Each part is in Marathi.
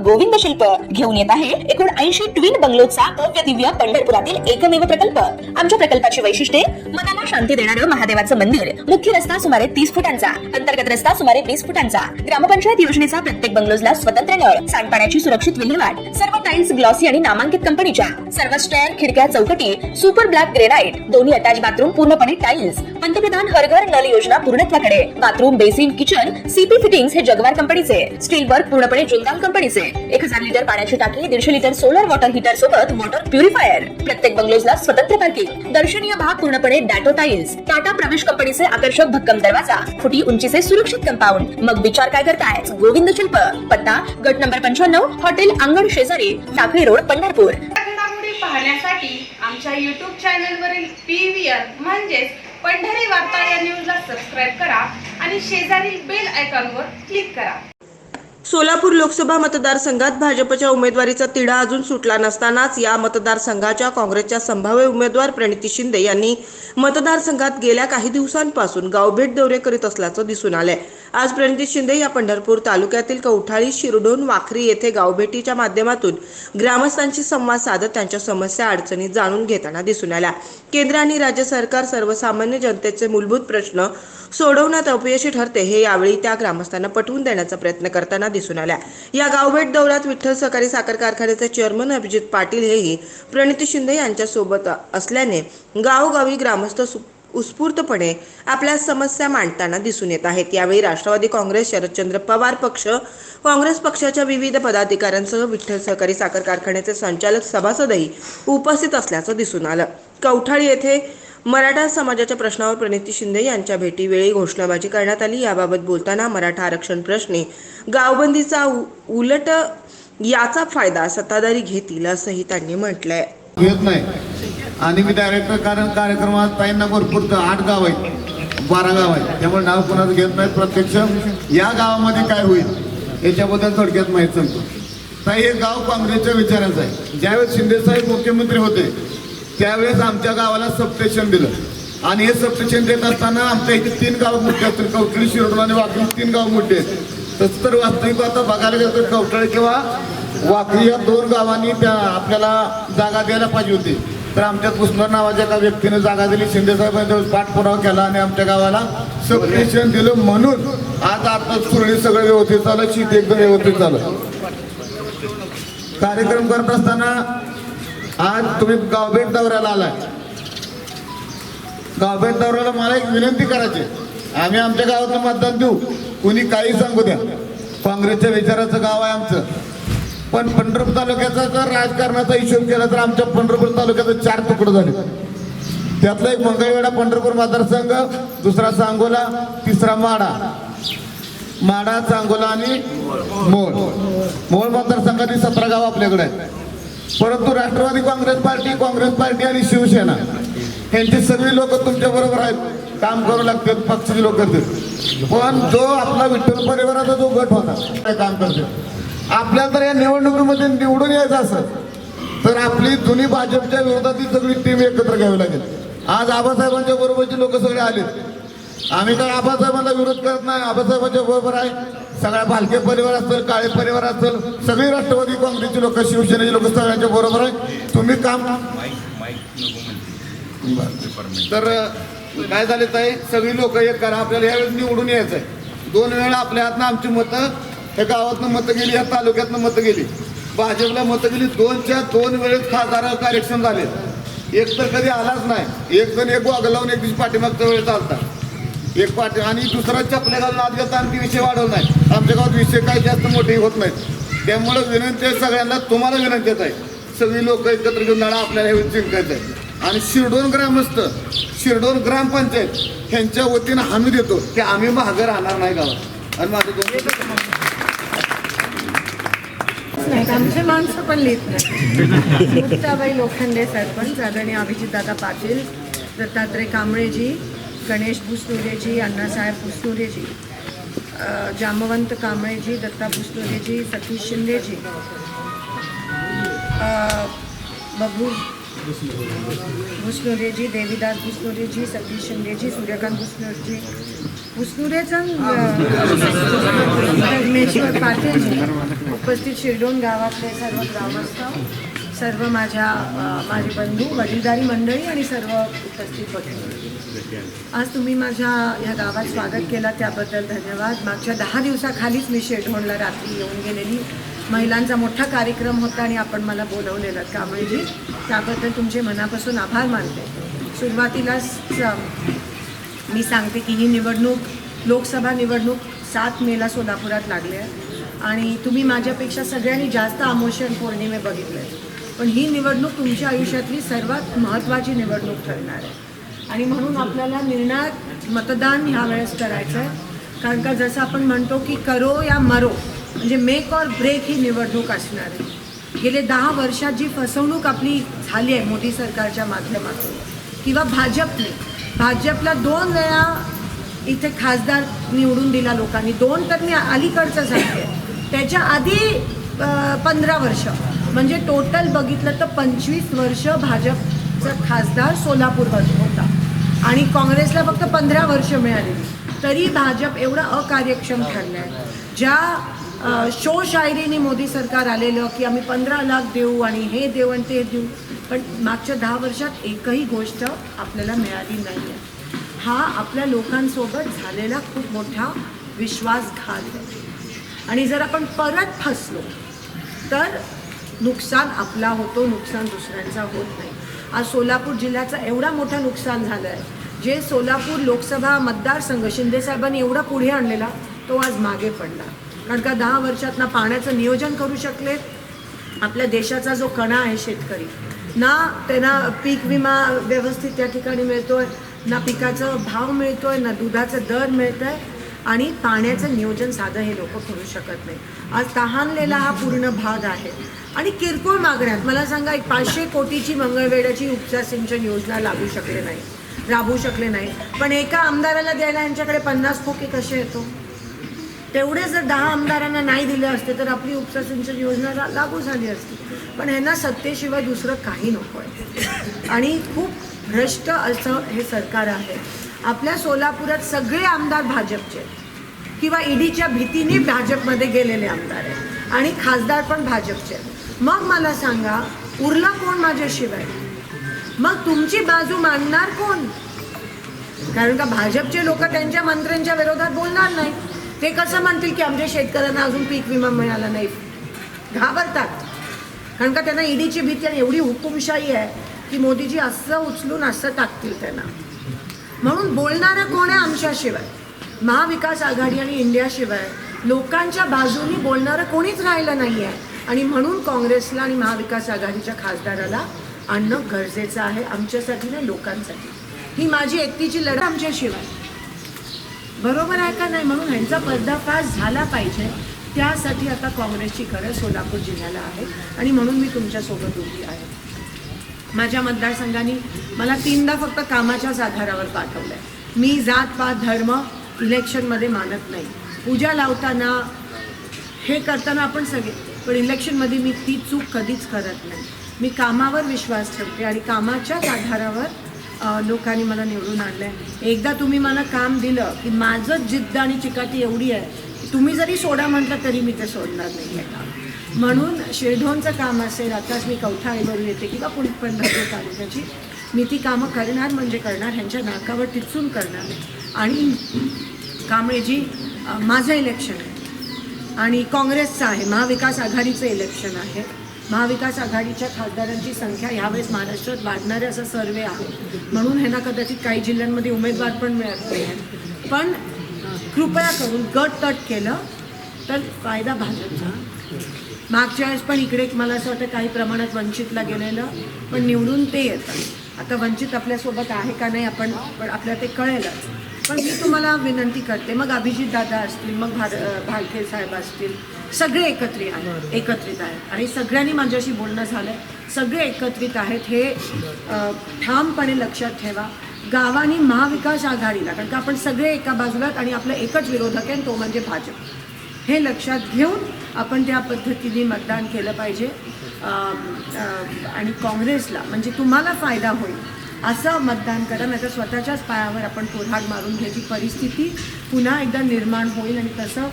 गोविंद शिल्प घेऊन येत आहे एकूण 80 ट्विन बंगलोचा भव्य दिव्य पंढरपुरातील एकमेव प्रकल्प। आमच्या प्रकल्पाची वैशिष्ट्ये मनाला शांती देणारं महादेवाचं मंदिर, मुख्य रस्ता सुमारे 30 फुटांचा, अंतर्गत रस्ता सुमारे 20 फुटांचा, ग्रामपंचायत योजनेचा प्रत्येक बंगलोजला स्वतंत्र नळ, सांडपाण्याची सुरक्षित विल्हेवाट, सर्व टाइल्स ग्लॉसी आणि नामांकित कंपनीच्या, सर्व स्टेअर, खिडक्या, चौकटी सुपर ब्लॅक ग्रेनाइट, दोन्ही अटॅच बाथरूम पूर्णपणे टाइल्स, पंतप्रधान हर घर नल योजना पूर्णत्वाकडे, bathroom, basin, kitchen CP fittings हे जगवार कंपनीचे, स्टील वर्क पूर्णपणे जिंदाल कंपनीचे, 1000 लिटर पाण्याची टाकी, 150 लिटर सोलर वॉटर हीटर सोबत वॉटर प्युरिफायर, प्रत्येक बंगलोजला स्वतंत्र पार्किंग, दर्शनीय भाग पूर्णपणे डॅटो टाइल्स, टाटा प्रवेश कंपनीचे आकर्षक भक्कम दरवाजा, फुटी उंचीचे सुरक्षित कंपाऊंड। मग विचार काय करताय? गोविंद शिल्प, पत्ता गट नंबर 95, हॉटेल अंगण शेजारी, टाकळी रोड, पंढरपूर। घडामोडी पाहण्यासाठी आमच्या YouTube चॅनलवरील PVR म्हणजेच पंढरी वार्ता या न्यूजला सबस्क्राइब करा आणि शेजारील बेल आयकॉनवर क्लिक करा। सोलापूर लोकसभा मतदारसंघात भाजपच्या उमेदवारीचा तिढा अजून सुटला नसतानाच या मतदारसंघाच्या काँग्रेसच्या संभाव्य उमेदवार प्रणिती शिंदे यांनी मतदारसंघात गेल्या काही दिवसांपासून गावभेट दौरे करीत असल्याचं दिसून आलंय। आज प्रणिती शिंदे या पंढरपूर तालुक्यातील कवठाळी, शिरडोन, वाखरी येथे गावभेटीच्या माध्यमातून ग्रामस्थांशी संवाद साधत त्यांच्या समस्या अडचणी जाणून घेताना दिसून आल्या। केंद्र आणि राज्य सरकार सर्वसामान्य जनतेचे मूलभूत प्रश्न सोडवण्यात अपयशी ठरते हे यावेळी त्या ग्रामस्थांना पटवून देण्याचा प्रयत्न करताना दिसून आल्या। या गावभेट दौऱ्यात विठ्ठल सहकारी साखर कारखान्याचे चेअरमन अभिजित पाटील हेही प्रणिती शिंदे यांच्या सोबत असल्याने गावोगावी ग्रामस्थ उत्स्फूर्तपणे आपल्या समस्या मांडताना दिसून येत आहेत। यावेळी राष्ट्रवादी काँग्रेस, शरदचंद्र पवार पक्ष, काँग्रेस पक्षाच्या विविध पदाधिकाऱ्यांसह विठ्ठल सहकारी साखर कारखान्याचे संचालक, सभासदही उपस्थित असल्याचं दिसून आलं। कवठाळी येथे मराठा समाजाच्या प्रश्नावर प्रणिती शिंदे यांच्या भेटीवेळी घोषणाबाजी करण्यात आली। याबाबत बोलताना मराठा आरक्षण प्रश्नी गावबंदीचा उलट याचा फायदा सत्ताधारी घेतील असंही त्यांनी म्हटलंय। घेत नाही आणि मी डायरेक्टर कार्यक्रमात ताईंना भरपूर 8 गाव आहेत, 12 गाव आहेत, त्यामुळे नाव कोणाचं घेत नाही। प्रत्यक्ष या गावामध्ये काय होईल याच्याबद्दल थोडक्यात माहिती सांगतो। ताई, हे गाव काँग्रेसच्या विचाराचं आहे। ज्यावेळेस शिंदे साहेब मुख्यमंत्री होते त्यावेळेस आमच्या गावाला सबस्टेशन दिलं आणि हे सबस्टेशन देत असताना आमच्या इथे 3 गाव मोठे असतील, कवठाळी, शिरडोन आणि वाखरी 3 गाव मोठे आहेत। तसं तर वास्तविक आता बघायला गेलं तर कवठाळी किंवा वाखरी या 2 गावांनी त्या आपल्याला जागा द्यायला पाहिजे होती, तर आमच्या पुष्कर नावाच्या एका व्यक्तीने जागा दिली। शिंदे साहेबांनी पाठपुरावा केला आणि आमच्या गावाला सबस्टेशन दिलं, म्हणून आज आता सुरळीत सगळं व्यवस्थित चालू, शेती एकदम व्यवस्थित चालू। कार्यक्रम करत असताना आज तुम्ही गावभेट दौऱ्याला आलाय। गावभेट दौऱ्याला मला एक विनंती करायची, आम्ही आमच्या गावातलं मतदान देऊ, कोणी काही सांगू द्या, काँग्रेसच्या विचाराचं गाव आहे आमचं। पण पंढरपूर तालुक्याचा जर राजकारणाचा हिशोब केला तर आमच्या पंढरपूर तालुक्याचे 4 तुकडे झाले। त्यातला एक मंगळवेढा पंढरपूर मतदारसंघ, दुसरा सांगोला, तिसरा माडा, सांगोला आणि मोहोळ मतदारसंघातील 17 गाव आपल्याकडे आहेत। परंतु राष्ट्रवादी काँग्रेस पार्टी आणि शिवसेना यांची सगळी लोक तुमच्या बरोबर आहेत, काम करू लागतात, पक्षाचे लोक करतात। पण जो आपला विठ्ठल परिवाराचा जो गट होता काम करते, आपल्याला तर या निवडणुकीमध्ये निवडून यायचं असत तर आपली जुनी भाजपच्या विरोधातील सगळी टीम एकत्र घ्यावी लागेल। आज आबासाहेबांच्या बरोबरचे लोक सगळे आलेत। आम्ही काय आबासाहेबांना विरोध करत नाही, आबासाहेबांच्या बरोबर आहे। सगळ्या भालके परिवार असेल, काळे परिवार असेल, सगळी राष्ट्रवादी काँग्रेसचे लोक, शिवसेनेचे लोक सगळ्यांच्या बरोबर आहे। तुम्ही काम तर काय झाले ताई, सगळी लोक एक करा, आपल्याला यावेळेस निवडून यायचं आहे। 2 वेळा आपल्या हातनं आमची मतं, ह्या गावातनं मतं गेली, या तालुक्यातनं मतं गेली, भाजपला मतं गेली। 2च्या 2 वेळेस खासदार कार्यक्षम झाले, एक तर कधी आलाच नाही। एक जण एक वाग लावून एक दिवशी पाठीमागचा वेळ चालतात, एक पाठी आणि दुसरा चपल्या घालून आत घेता आणि विषय वाढवत नाही। आमच्या गावात विषय काही जास्त मोठे होत नाहीत। त्यामुळे विनंती आहे सगळ्यांना, तुम्हाला विनंती आहे, सगळी लोक एकत्र घेऊन लढा, आपल्याला हे जिंकायचं आहे। आणि शिरडोन ग्रामस्थ, शिरडोन ग्रामपंचायत ह्यांच्या वतीनं हमी देतो की आम्ही मागं राहणार नाही गावात। आणि माझं आमचे माणसं पण लिहित नाही। मुक्ताबाई लोखंडे सरपंच, आदरणीय अभिजितदादा पाटील, दत्तात्रय कांबळेजी, गणेश भुसनुरेजी, अण्णासाहेब भुसनुरेजी, जामवंत कांबळेजी, दत्ता भुसनुरेजी, सतीश शिंदेजी, बबू भुसनुरेजी, देवीदास भुसनुरेजी, सतीश शिंदेजी, सूर्यकांत भुसनुरेजी, भुसनुरेचं धर्मेश्वर पाटीलजी, उपस्थित शिरडोन गावातले सर्व ग्रामस्थ, सर्व माझे बंधू, वडीलधारी मंडळी आणि सर्व उपस्थित भगिनी, आज तुम्ही माझ्या ह्या गावात स्वागत केलं त्याबद्दल धन्यवाद. मागच्या 10 दिवसाखालीच मी शिरडोनला रात्री येऊन गेलेली. महिलांचा मोठा कार्यक्रम होता आणि आपण मला बोलवलेलं कांबळेजी, त्याबद्दल तुमचे मनापासून आभार मानते. सुरुवातीलाच मी सांगते की ही निवडणूक लोकसभा निवडणूक 7 मेला सोलापुरात लागली आहे आणि तुम्ही माझ्यापेक्षा सगळ्यांनी जास्त आमोशन पौर्णिमे बघितले, पण ही निवडणूक तुमच्या आयुष्यातली सर्वात महत्त्वाची निवडणूक ठरणार आहे आणि म्हणून आपल्याला निर्णायक मतदान ह्या वेळेस करायचं आहे. कारण का जसं आपण म्हणतो की करो या मरो, म्हणजे मेक और ब्रेक ही निवडणूक असणार आहे. गेले 10 वर्षात जी फसवणूक आपली झाली आहे मोदी सरकारच्या माध्यमातून किंवा भाजपला 2 वेळा इथे खासदार निवडून दिला लोकांनी, 2 तर मी अलीकडचं सांगते, त्याच्या आधी 15 वर्ष, म्हणजे टोटल बघितलं तर 25 वर्ष भाजपचा खासदार सोलापूरमध्ये होता आणि काँग्रेसला फक्त 15 वर्ष मिळालेली. तरी भाजप एवढं अकार्यक्षम ठरलं आहे. ज्या शोशायरीने मोदी सरकार आलेलं की आम्ही 15 लाख देऊ आणि हे देऊ आणि ते देऊ, पण मागच्या 10 वर्षात एकही गोष्ट आपल्याला मिळाली नाही आहे. हा आपल्या लोकांसोबत झालेला खूप मोठा विश्वासघात आहे आणि जर आपण परत फसलो तर नुकसान आपला होतो, नुकसान दुसऱ्यांचा होत नाही. आज सोलापूर जिल्ह्याचं एवढा मोठं नुकसान झालं आहे, जे सोलापूर लोकसभा मतदारसंघ शिंदेसाहेबांनी एवढा पुढे आणलेला तो आज मागे पडला. कारण का 10 वर्षात ना पाण्याचं नियोजन करू शकले, आपल्या देशाचा जो कणा आहे शेतकरी, ना त्यांना पीक विमा व्यवस्थित त्या ठिकाणी मिळतोय, ना पिकाचा भाव मिळतोय, ना दुधाचा दर मिळत आहे आणि पाण्याचं नियोजन साधं हे लोक करू शकत नाही. आज तहानलेला हा पूर्ण भाग आहे आणि किरकोळ मागण्यात मला सांगा, एक 500 कोटीची मंगळवेढ्याची उपसा सिंचन योजना राबवू शकले नाही, पण एका आमदाराला द्यायला यांच्याकडे 50 खोके कसे येतो. तेवढे जर 10 आमदारांना नाही दिले असते तर आपली उपसा सिंचन योजना लागू झाली असती. पण ह्यांना सत्तेशिवाय दुसरं काही नको आहे आणि खूप भ्रष्ट असं हे सरकार आहे. आपल्या सोलापुरात सगळे आमदार भाजपचे किंवा ईडीच्या भीतीने भाजपमध्ये गेलेले आमदार आहेत आणि खासदार पण भाजपचे. मग मला सांगा उरला कोण माझ्याशिवाय? मग तुमची बाजू मांडणार कोण? कारण का भाजपचे लोक त्यांच्या मंत्र्यांच्या विरोधात बोलणार नाही. ते कसं म्हणतील की आमच्या शेतकऱ्यांना अजून पीक विमा मिळाला नाही, घाबरतात. कारण का त्यांना ईडीची भीती आणि एवढी हुकुमशाही आहे की मोदीजी असं उचलून असं टाकतील त्यांना. म्हणून बोलणारं कोण आहे आमच्याशिवाय? महाविकास आघाडी आणि इंडियाशिवाय लोकांच्या बाजूनी बोलणारं कोणीच राहिलं नाही आहे आणि म्हणून काँग्रेसला आणि महाविकास आघाडीच्या खासदाराला आणणं गरजेचं आहे, आमच्यासाठी नाही लोकांसाठी. ही माझी एकटीची लढाई आमच्याशिवाय. बरोबर आहे का नाही? म्हणून ह्यांचा पर्दाफाश झाला पाहिजे, त्यासाठी आता काँग्रेसची गरज सोलापूर जिल्ह्याला आहे आणि म्हणून मी तुमच्यासोबत उभी आहे. माझ्या मतदारसंघाने मला 3दा फक्त कामाच्याच आधारावर पाठवलं आहे. मी जात पात धर्म इलेक्शनमध्ये मानत नाही. पूजा लावताना हे करताना आपण सगळे, पण इलेक्शनमध्ये मी ती चूक कधीच करत नाही. मी कामावर विश्वास ठेवते आणि कामाच्याच आधारावर लोकांनी मला निवडून आणलं आहे. एकदा तुम्ही मला काम दिलं की माझं जिद्द आणि चिकाटी एवढी आहे, तुम्ही जरी सोडा म्हटलं तरी मी ते सोडणार नाही आहे काम. म्हणून शिरढोणचं काम असेल, आताच मी कवठाळीवरून येते किंवा पंढरपूर तालुक्याची, मी ती कामं करणार म्हणजे करणार, ह्यांच्या नाकावर टिचून करणार. आणि कांबळेजी माझं इलेक्शन आहे आणि काँग्रेसचं आहे, महाविकास आघाडीचं इलेक्शन आहे. महाविकास आघाडीच्या खासदारांची संख्या ह्यावेळेस महाराष्ट्रात वाढणारे असा सर्वे आहे, म्हणून ह्यांना कदाचित काही जिल्ह्यांमध्ये उमेदवार पण मिळत नाही आहे. पण कृपया करून गट तट केलं तर फायदा भाजपचा. मागच्या वेळेस पण इकडे मला असं वाटतं काही प्रमाणात वंचितला गेलेलं, पण निवडून ते येतं. आता वंचित आपल्यासोबत आहे का नाही आपण पण आपल्याला ते कळेलच. पण मी तुम्हाला विनंती करते, मग अभिजित दादा असतील, मग भालके साहेब असतील, सगळे एकत्रित आहेत आणि सगळ्यांनी माझ्याशी बोलणं झालं, सगळे एकत्रित आहेत. हे ठामपणे लक्षात ठेवा. गावांनी महाविकास आघाडीला, कारण का आपण सगळे एका बाजूला आणि आपलं एकच विरोधक आहे तो म्हणजे भाजप. हे लक्षात घेऊन आपण त्या पद्धतीने मतदान केलं पाहिजे आणि काँग्रेसला म्हणजे तुम्हाला फायदा होईल असं मतदान करा, नाही तर स्वतःच्याच पायावर आपण कोऱ्हाड मारून घ्यायची परिस्थिती पुन्हा एकदा निर्माण होईल आणि तसं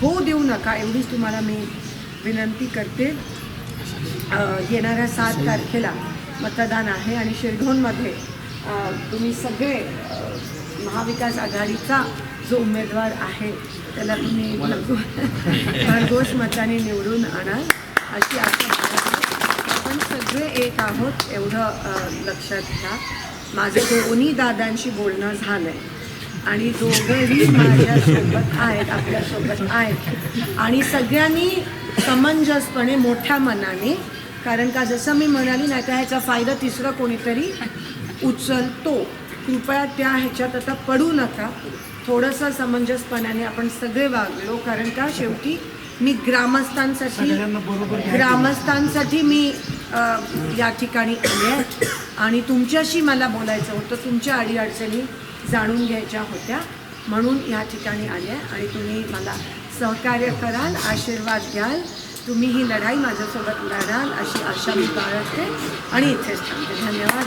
होऊ देऊ नका एवढीच तुम्हाला मी विनंती करते. येणाऱ्या 7 तारखेला मतदान आहे आणि शिरढोणमध्ये तुम्ही सगळे महाविकास आघाडीचा जो उमेदवार आहे त्याला तुम्ही भरघोस मताने निवडून आणाल अशी आशा बाळगते. आपण सगळे एक आहोत एवढं लक्षात घ्या. माझं दोन्ही दादांशी बोलणं झालं आहे आणि दोघंही माझ्यासोबत आहेत, आपल्यासोबत आहेत आणि सगळ्यांनी समंजसपणे मोठ्या मनाने, कारण का जसं मी म्हणाली नाही तर ह्याचा फायदा तिसरं कोणीतरी उचलतो. कृपया त्या ह्याच्यात आता पडू नका. थोडंसं समंजसपणाने आपण सगळे वागलो, कारण का शेवटी मी ग्रामस्थांसाठी मी या ठिकाणी आले आहे आणि तुमच्याशी मला बोलायचं होतं, तुमच्या अडीअडचणी जाणून घ्यायच्या होत्या म्हणून या ठिकाणी आले आहे आणि तुम्ही मला सहकार्य कराल, आशीर्वाद द्याल, तुम्ही ही लढाई माझ्यासोबत लढाल अशी आशा मी बाळगते आणि इथेच थांबते. धन्यवाद.